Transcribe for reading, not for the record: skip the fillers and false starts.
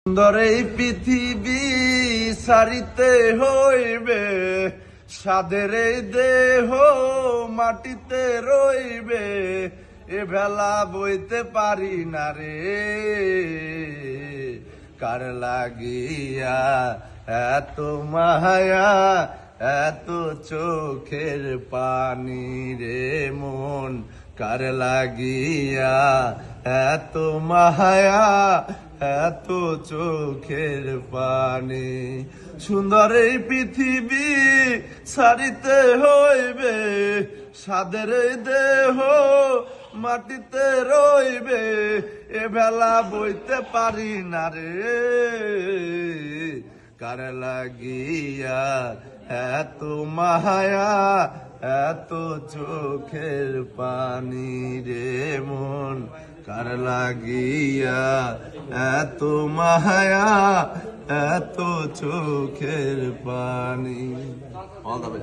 সুন্দর এই পৃথিবী সারিতে হইবে, সাদের এই দেহ মাটিতে রইবে, এ ভেলা বইতে পারি না রে, কার লাগিয়া এত মায়া এত চোখের পানি রে মন, কার লাগিয়া এত মায়া এত চোখের পানি। সুন্দর এই পৃথিবী ছাড়িতে হইবে, সাদের দেহ মাটিতে রইবে, এ বেলা বইতে পারি না রে, কার লাগিয়া এত মায়া এত চোখের পানি রে মন, কার লাগিয়া এত মায়া এত চোখের পানি।